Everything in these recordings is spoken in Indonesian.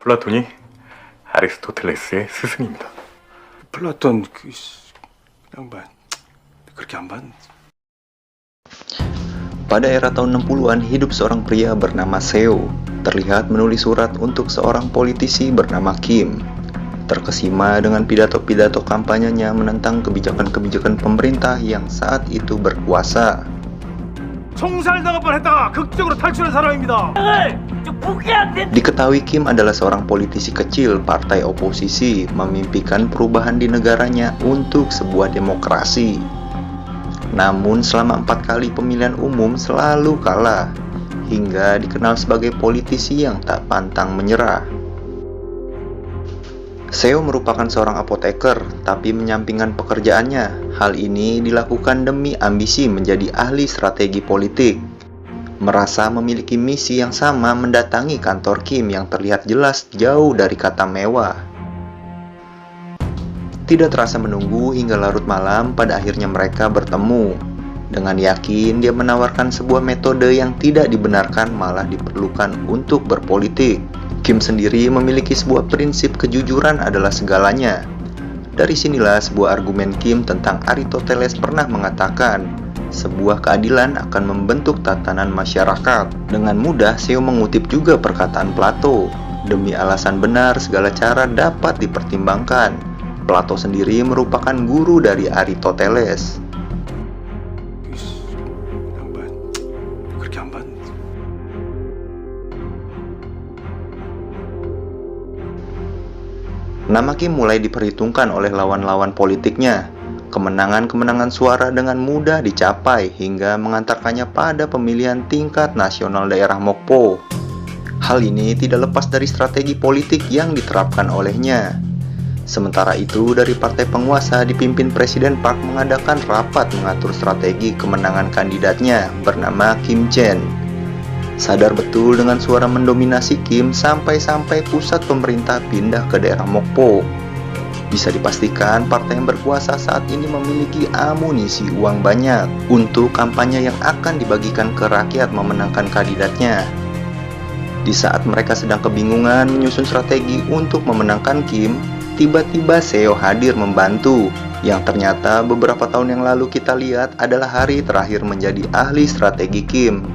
플라톤이 아리스토텔레스의 스승입니다. 플라톤 양반 그렇게 안 봤는데. Pada era tahun 60-an, hidup seorang pria bernama Seo terlihat menulis surat untuk seorang politisi bernama Kim. Terkesima dengan pidato-pidato kampanyenya menentang kebijakan-kebijakan pemerintah yang saat itu berkuasa. 총살당할 뻔했다가 극적으로 탈출한 사람입니다. Diketahui Kim adalah seorang politisi kecil partai oposisi memimpikan perubahan di negaranya untuk sebuah demokrasi. Namun selama 4 kali pemilihan umum selalu kalah, hingga dikenal sebagai politisi yang tak pantang menyerah. Seo merupakan seorang apoteker, tapi menyampingkan pekerjaannya. Hal ini dilakukan demi ambisi menjadi ahli strategi politik. Merasa memiliki misi yang sama mendatangi kantor Kim yang terlihat jelas jauh dari kata mewah. Tidak terasa menunggu hingga larut malam, pada akhirnya mereka bertemu. Dengan yakin dia menawarkan sebuah metode yang tidak dibenarkan malah diperlukan untuk berpolitik. Kim sendiri memiliki sebuah prinsip kejujuran adalah segalanya. Dari sinilah sebuah argumen Kim tentang Aristoteles pernah mengatakan, sebuah keadilan akan membentuk tatanan masyarakat. Dengan mudah Seo mengutip juga perkataan Plato, demi alasan benar segala cara dapat dipertimbangkan. Plato sendiri merupakan guru dari Aristoteles. 양반 그렇게 안 봤는데. Nama Kim mulai diperhitungkan oleh lawan-lawan politiknya. Kemenangan-kemenangan suara dengan mudah dicapai hingga mengantarkannya pada pemilihan tingkat nasional daerah Mokpo. Hal ini tidak lepas dari strategi politik yang diterapkan olehnya. Sementara itu, dari partai penguasa dipimpin Presiden Park mengadakan rapat mengatur strategi kemenangan kandidatnya bernama Kim Chen. Sadar betul dengan suara mendominasi Kim sampai-sampai pusat pemerintah pindah ke daerah Mokpo. Bisa dipastikan partai yang berkuasa saat ini memiliki amunisi uang banyak untuk kampanye yang akan dibagikan ke rakyat memenangkan kandidatnya. Di saat mereka sedang kebingungan menyusun strategi untuk memenangkan Kim, tiba-tiba Seo hadir membantu, yang ternyata beberapa tahun yang lalu kita lihat adalah hari terakhir menjadi ahli strategi Kim.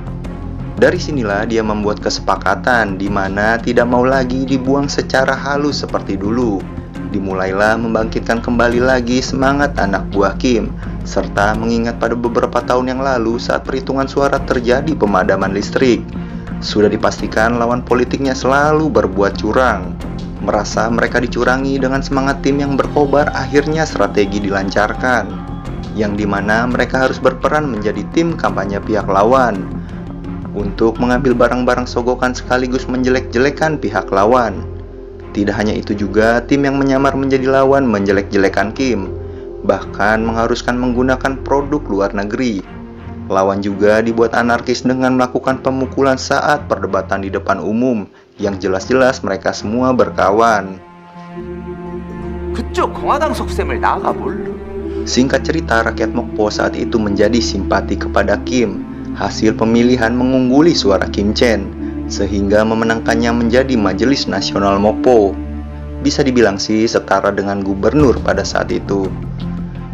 Dari sinilah dia membuat kesepakatan di mana tidak mau lagi dibuang secara halus seperti dulu. Dimulailah membangkitkan kembali lagi semangat anak buah Kim, serta mengingat pada beberapa tahun yang lalu saat perhitungan suara terjadi pemadaman listrik. Sudah dipastikan lawan politiknya selalu berbuat curang. Merasa mereka dicurangi dengan semangat tim yang berkobar, akhirnya strategi dilancarkan, yang dimana mereka harus berperan menjadi tim kampanye pihak lawan untuk mengambil barang-barang sogokan sekaligus menjelek-jelekan pihak lawan. Tidak hanya itu juga, tim yang menyamar menjadi lawan menjelek-jelekan Kim, bahkan mengharuskan menggunakan produk luar negeri. Lawan juga dibuat anarkis dengan melakukan pemukulan saat perdebatan di depan umum, yang jelas-jelas mereka semua berkawan. 그쪽 공화당 속셈을 나가 몰라. Singkat cerita, rakyat Mokpo saat itu menjadi simpati kepada Kim. Hasil pemilihan mengungguli suara Kim Chen, sehingga memenangkannya menjadi Majelis Nasional Mokpo. Bisa dibilang sih setara dengan gubernur pada saat itu.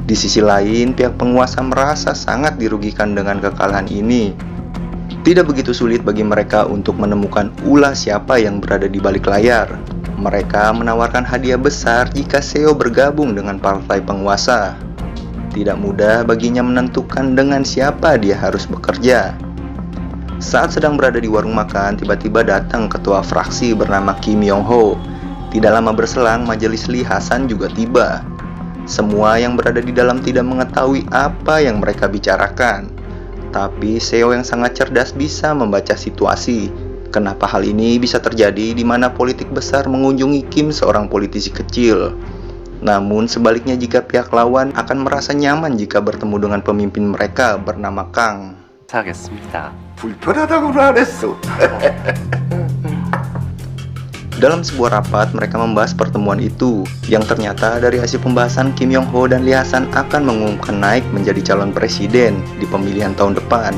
Di sisi lain, pihak penguasa merasa sangat dirugikan dengan kekalahan ini. Tidak begitu sulit bagi mereka untuk menemukan ulah siapa yang berada di balik layar. Mereka menawarkan hadiah besar jika Seo bergabung dengan partai penguasa. Tidak mudah baginya menentukan dengan siapa dia harus bekerja. Saat sedang berada di warung makan, tiba-tiba datang ketua fraksi bernama Kim Yong-ho. Tidak lama berselang, Majelis Lee Hasan juga tiba. Semua yang berada di dalam tidak mengetahui apa yang mereka bicarakan. Tapi Seo yang sangat cerdas bisa membaca situasi. Kenapa hal ini bisa terjadi di mana politik besar mengunjungi Kim seorang politisi kecil. Namun sebaliknya jika pihak lawan akan merasa nyaman jika bertemu dengan pemimpin mereka bernama Kang. 하겠습니다. 불편하다고는 안 했어. Dalam sebuah rapat mereka membahas pertemuan itu, yang ternyata dari hasil pembahasan Kim Yong-ho dan Lee Hasan akan mengumumkan naik menjadi calon presiden di pemilihan tahun depan,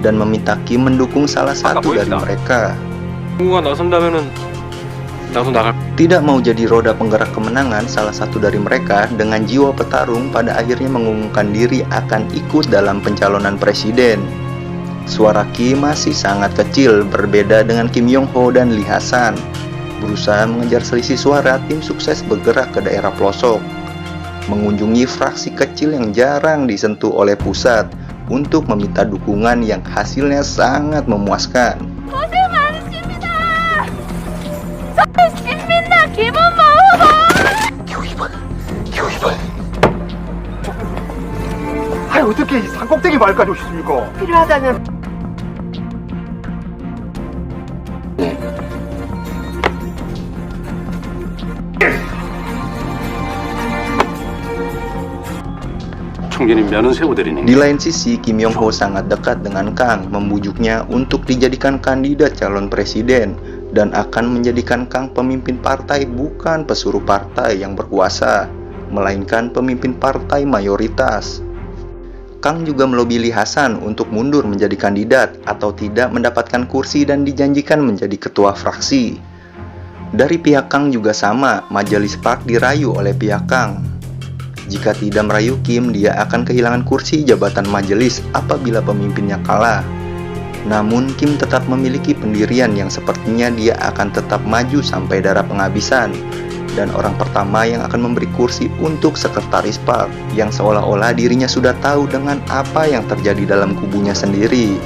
dan meminta Kim mendukung salah satu dari mereka. 누가 나선다면은 나도 나갈. Tidak mau jadi roda penggerak kemenangan, salah satu dari mereka dengan jiwa petarung pada akhirnya mengumumkan diri akan ikut dalam pencalonan presiden. Suara Kim masih sangat kecil, berbeda dengan Kim Yong Ho dan Lee Hasan. Berusaha mengejar selisih suara, tim sukses bergerak ke daerah pelosok, mengunjungi fraksi kecil yang jarang disentuh oleh pusat untuk meminta dukungan yang hasilnya sangat memuaskan. 고생 많으십니다. 서울시민당 김은모 후보. 아니 어떻게 이 산꼭대기 마을까지 오셨습니까? 필요하다면 총리님 면은 세워드리는. Di lain sisi, Kim Yong Ho sangat dekat dengan Kang, membujuknya untuk dijadikan kandidat calon presiden dan akan menjadikan Kang pemimpin partai, bukan pesuruh partai yang berkuasa, melainkan pemimpin partai mayoritas. Kang juga melobi Lee Hasan untuk mundur menjadi kandidat atau tidak mendapatkan kursi dan dijanjikan menjadi ketua fraksi. Dari pihak Kang juga sama, Majelis Park dirayu oleh pihak Kang. Jika tidak merayu Kim, dia akan kehilangan kursi jabatan majelis apabila pemimpinnya kalah. Namun Kim tetap memiliki pendirian yang sepertinya dia akan tetap maju sampai darah penghabisan, dan orang pertama yang akan memberi kursi untuk sekretaris Park, yang seolah-olah dirinya sudah tahu dengan apa yang terjadi dalam kubunya sendiri.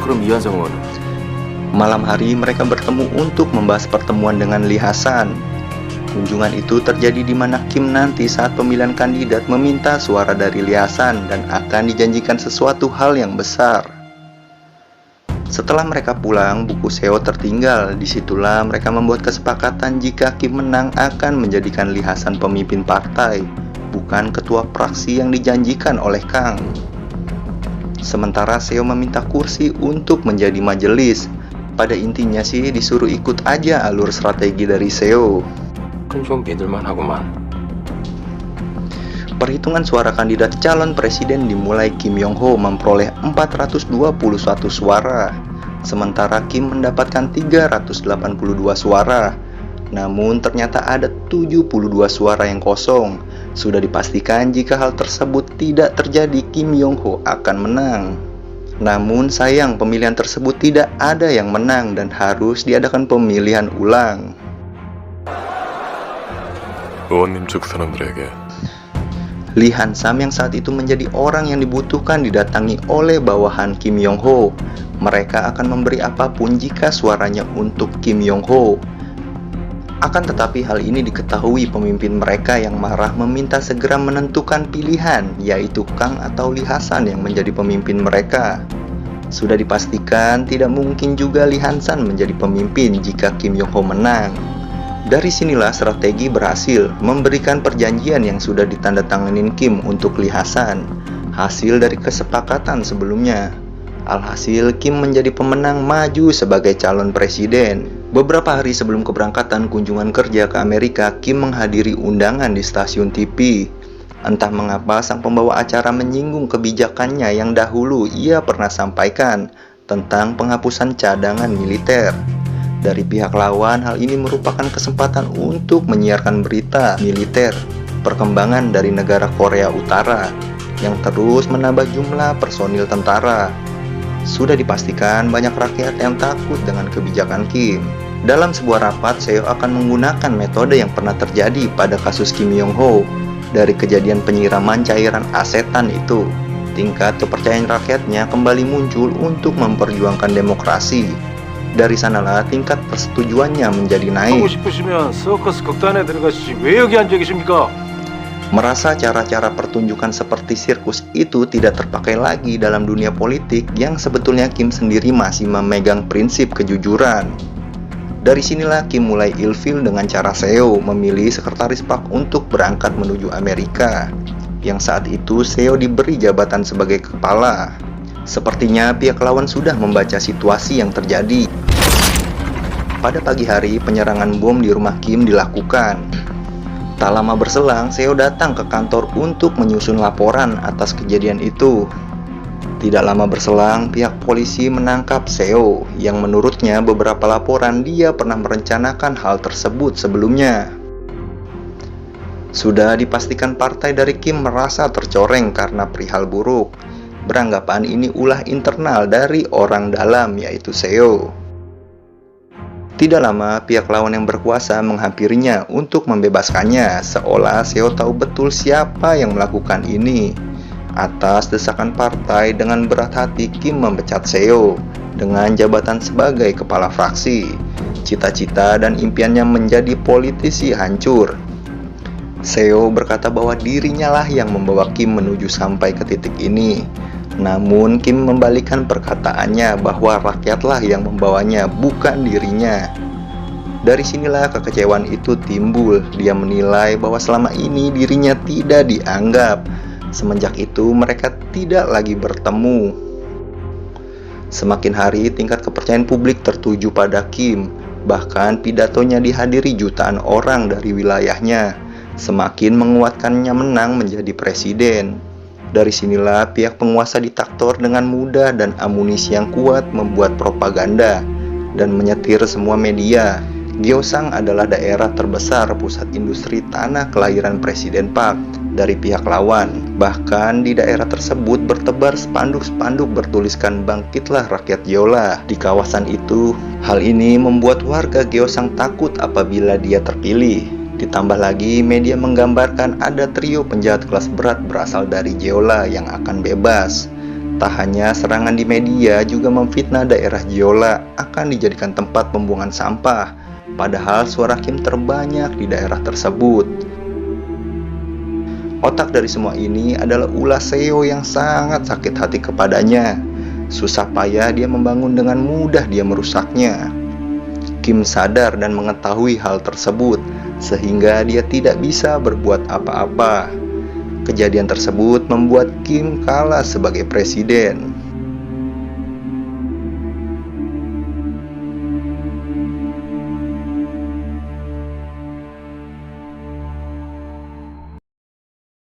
그럼 이완성은 Malam hari mereka bertemu untuk membahas pertemuan dengan Lee Hasan. Kunjungan itu terjadi di mana Kim nanti saat pemilihan kandidat meminta suara dari Lee Hasan dan akan dijanjikan sesuatu hal yang besar. Setelah mereka pulang, buku Seo tertinggal. Disitulah mereka membuat kesepakatan jika Kim menang akan menjadikan Lee Hasan pemimpin partai, bukan ketua fraksi yang dijanjikan oleh Kang. Sementara Seo meminta kursi untuk menjadi majelis. Pada intinya sih disuruh ikut aja alur strategi dari Seo. 좀 믿을만 하구만. Perhitungan suara kandidat calon presiden dimulai. Kim Yong Ho memperoleh 421 suara, sementara Kim mendapatkan 382 suara. Namun ternyata ada 72 suara yang kosong. Sudah dipastikan jika hal tersebut tidak terjadi, Kim Yong Ho akan menang. Namun sayang, pemilihan tersebut tidak ada yang menang dan harus diadakan pemilihan ulang. 의원님 쪽 사람들에게 Lee Han-sam yang saat itu menjadi orang yang dibutuhkan didatangi oleh bawahan Kim Yong Ho. Mereka akan memberi apapun jika suaranya untuk Kim Yong Ho. Akan tetapi hal ini diketahui pemimpin mereka yang marah meminta segera menentukan pilihan, yaitu Kang atau Lee Hasan yang menjadi pemimpin mereka. Sudah dipastikan tidak mungkin juga Lee Hasan menjadi pemimpin jika Kim Yong Ho menang. Dari sinilah strategi berhasil, memberikan perjanjian yang sudah ditandatanganin Kim untuk Lee Hasan, hasil dari kesepakatan sebelumnya. Alhasil Kim menjadi pemenang maju sebagai calon presiden. Beberapa hari sebelum keberangkatan kunjungan kerja ke Amerika, Kim menghadiri undangan di stasiun TV. Entah mengapa sang pembawa acara menyinggung kebijakannya yang dahulu ia pernah sampaikan tentang penghapusan cadangan militer. Dari pihak lawan, hal ini merupakan kesempatan untuk menyiarkan berita militer perkembangan dari negara Korea Utara yang terus menambah jumlah personil tentara. Sudah dipastikan banyak rakyat yang takut dengan kebijakan Kim. Dalam sebuah rapat, Seo akan menggunakan metode yang pernah terjadi pada kasus Kim Yong Ho. Dari kejadian penyiraman cairan asetan itu, tingkat kepercayaan rakyatnya kembali muncul untuk memperjuangkan demokrasi. Dari sanalah tingkat persetujuannya menjadi 하고 naik. 싶으시면 서커스 극단에 들어가시지 왜 여기 앉아 계십니까? Merasa cara-cara pertunjukan seperti sirkus itu tidak terpakai lagi dalam dunia politik yang sebetulnya Kim sendiri masih memegang prinsip kejujuran. Dari sinilah Kim mulai ilfil dengan cara Seo memilih sekretaris Park untuk berangkat menuju Amerika, yang saat itu Seo diberi jabatan sebagai kepala. Sepertinya pihak lawan sudah membaca situasi yang terjadi. Pada pagi hari, penyerangan bom di rumah Kim dilakukan. Tak lama berselang, Seo datang ke kantor untuk menyusun laporan atas kejadian itu. Tidak lama berselang, pihak polisi menangkap Seo yang menurutnya beberapa laporan dia pernah merencanakan hal tersebut sebelumnya. Sudah dipastikan partai dari Kim merasa tercoreng karena perihal buruk. Beranggapan ini ulah internal dari orang dalam, yaitu Seo. Tidak lama, pihak lawan yang berkuasa menghampirinya untuk membebaskannya, seolah Seo tahu betul siapa yang melakukan ini. Atas desakan partai, dengan berat hati Kim memecat Seo dengan jabatan sebagai kepala fraksi. Cita-cita dan impiannya menjadi politisi hancur. Seo berkata bahwa dirinya lah yang membawa Kim menuju sampai ke titik ini. Namun Kim membalikkan perkataannya bahwa rakyatlah yang membawanya, bukan dirinya. Dari sinilah kekecewaan itu timbul. Dia menilai bahwa selama ini dirinya tidak dianggap. Semenjak itu mereka tidak lagi bertemu. Semakin hari tingkat kepercayaan publik tertuju pada Kim. Bahkan pidatonya dihadiri jutaan orang dari wilayahnya, semakin menguatkannya menang menjadi presiden. Dari sinilah pihak penguasa diktator dengan mudah dan amunisi yang kuat membuat propaganda dan menyetir semua media. Gyeongsang adalah daerah terbesar pusat industri tanah kelahiran Presiden Park dari pihak lawan. Bahkan di daerah tersebut bertebar spanduk-spanduk bertuliskan "Bangkitlah Rakyat Jeolla" di kawasan itu. Hal ini membuat warga Gyeongsang takut apabila dia terpilih. Ditambah lagi media menggambarkan ada trio penjahat kelas berat berasal dari Jeolla yang akan bebas. Tak hanya serangan di media, juga memfitnah daerah Jeolla akan dijadikan tempat pembuangan sampah. Padahal suara Kim terbanyak di daerah tersebut. Otak dari semua ini adalah ulah Seo yang sangat sakit hati kepadanya. Susah payah dia membangun, dengan mudah dia merusaknya. Kim sadar dan mengetahui hal tersebut, sehingga dia tidak bisa berbuat apa-apa. Kejadian tersebut membuat Kim kalah sebagai presiden.